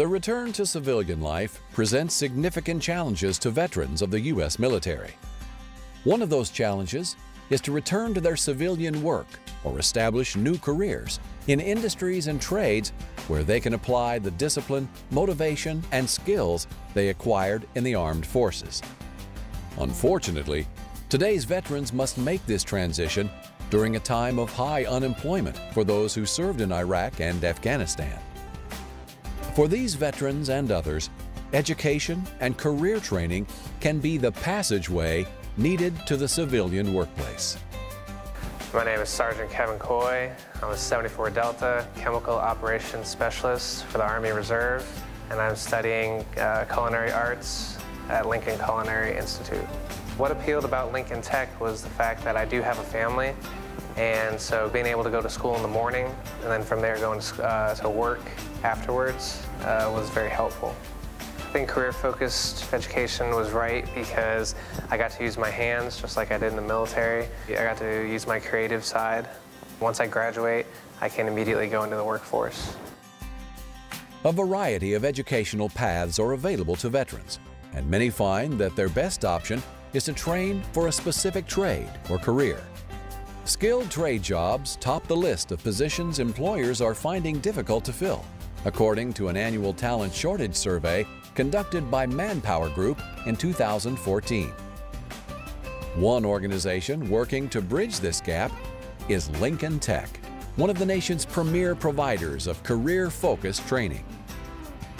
The return to civilian life presents significant challenges to veterans of the U.S. military. One of those challenges is to return to their civilian work or establish new careers in industries and trades where they can apply the discipline, motivation, and skills they acquired in the armed forces. Unfortunately, today's veterans must make this transition during a time of high unemployment for those who served in Iraq and Afghanistan. For these veterans and others, education and career training can be the passageway needed to the civilian workplace. My name is Sergeant Kevin Coy. I'm a 74 Delta Chemical Operations Specialist for the Army Reserve, and I'm studying culinary arts at Lincoln Culinary Institute. What appealed about Lincoln Tech was the fact that I do have a family, and so being able to go to school in the morning and then from there going to work afterwards was very helpful. I think career-focused education was right because I got to use my hands just like I did in the military. I got to use my creative side. Once I graduate, I can immediately go into the workforce. A variety of educational paths are available to veterans, and many find that their best option is to train for a specific trade or career. Skilled trade jobs top the list of positions employers are finding difficult to fill, according to an annual talent shortage survey conducted by Manpower Group in 2014. One organization working to bridge this gap is Lincoln Tech, one of the nation's premier providers of career-focused training.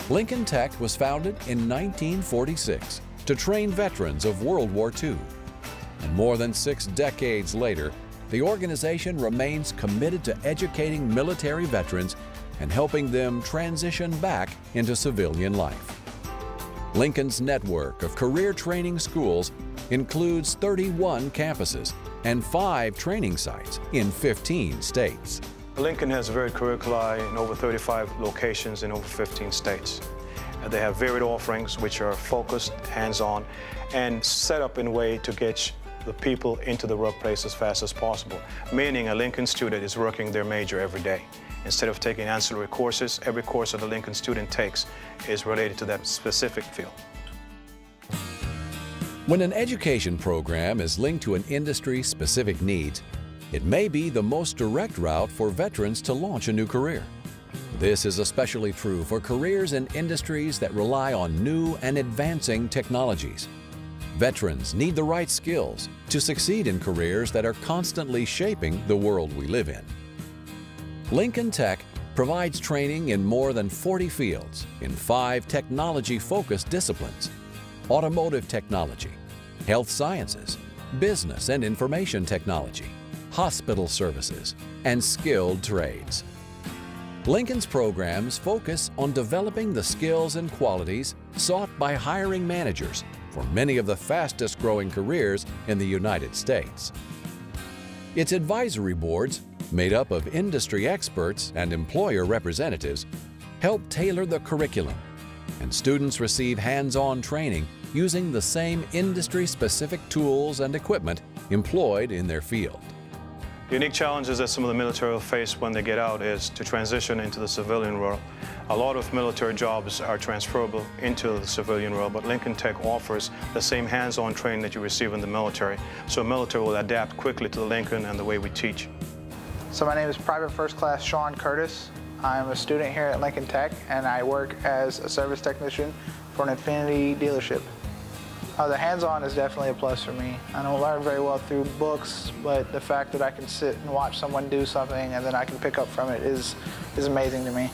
Lincoln Tech was founded in 1946 to train veterans of World War II. And more than 6 decades later, the organization remains committed to educating military veterans and helping them transition back into civilian life. Lincoln's network of career training schools includes 31 campuses and 5 training sites in 15 states. Lincoln has varied curricula in over 35 locations in over 15 states. They have varied offerings which are focused, hands-on, and set up in a way to get the people into the workplace as fast as possible, meaning a Lincoln student is working their major every day. Instead of taking ancillary courses, every course that a Lincoln student takes is related to that specific field. When an education program is linked to an industry-specific needs, it may be the most direct route for veterans to launch a new career. This is especially true for careers in industries that rely on new and advancing technologies. Veterans need the right skills to succeed in careers that are constantly shaping the world we live in. Lincoln Tech provides training in more than 40 fields in 5 technology-focused disciplines: automotive technology, health sciences, business and information technology, hospital services, and skilled trades. Lincoln's programs focus on developing the skills and qualities sought by hiring managers for many of the fastest-growing careers in the United States. Its advisory boards, made up of industry experts and employer representatives, help tailor the curriculum, and students receive hands-on training using the same industry-specific tools and equipment employed in their field. The unique challenges that some of the military will face when they get out is to transition into the civilian world. A lot of military jobs are transferable into the civilian world, but Lincoln Tech offers the same hands-on training that you receive in the military, so military will adapt quickly to the Lincoln and the way we teach. So my name is Private First Class Sean Curtis. I'm a student here at Lincoln Tech, and I work as a service technician for an Infiniti dealership. The hands-on is definitely a plus for me. I don't learn very well through books, but the fact that I can sit and watch someone do something and then I can pick up from it is amazing to me.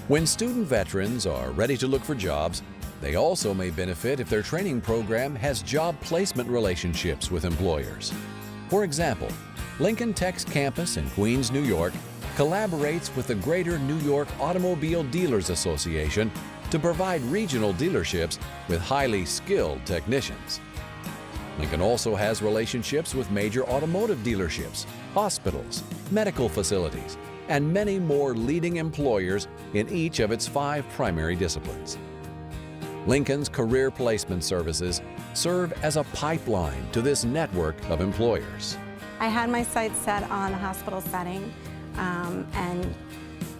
When student veterans are ready to look for jobs, they also may benefit if their training program has job placement relationships with employers. For example, Lincoln Tech's campus in Queens, New York, collaborates with the Greater New York Automobile Dealers Association to provide regional dealerships with highly skilled technicians. Lincoln also has relationships with major automotive dealerships, hospitals, medical facilities, and many more leading employers in each of its 5 primary disciplines. Lincoln's career placement services serve as a pipeline to this network of employers. I had my sights set on a hospital setting, and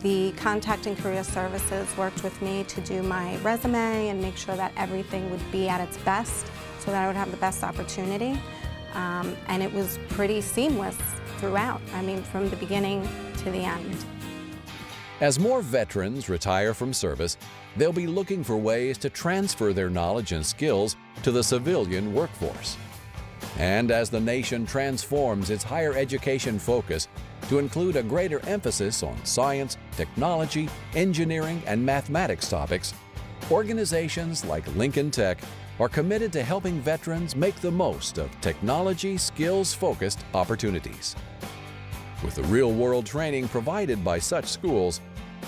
The Contact and Career Services worked with me to do my resume and make sure that everything would be at its best so that I would have the best opportunity. And it was pretty seamless throughout, I mean, from the beginning to the end. As more veterans retire from service, they'll be looking for ways to transfer their knowledge and skills to the civilian workforce. And as the nation transforms its higher education focus to include a greater emphasis on science, technology, engineering, and mathematics topics, organizations like Lincoln Tech are committed to helping veterans make the most of technology skills-focused opportunities. With the real-world training provided by such schools,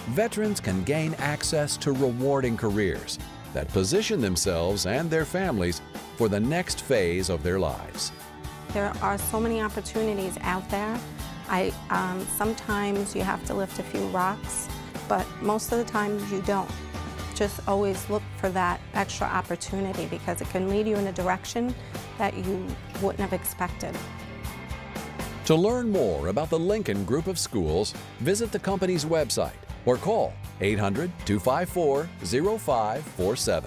veterans can gain access to rewarding careers that position themselves and their families for the next phase of their lives. There are so many opportunities out there. Sometimes you have to lift a few rocks, but most of the time you don't. Just always look for that extra opportunity because it can lead you in a direction that you wouldn't have expected. To learn more about the Lincoln Group of Schools, visit the company's website or call 800-254-0547.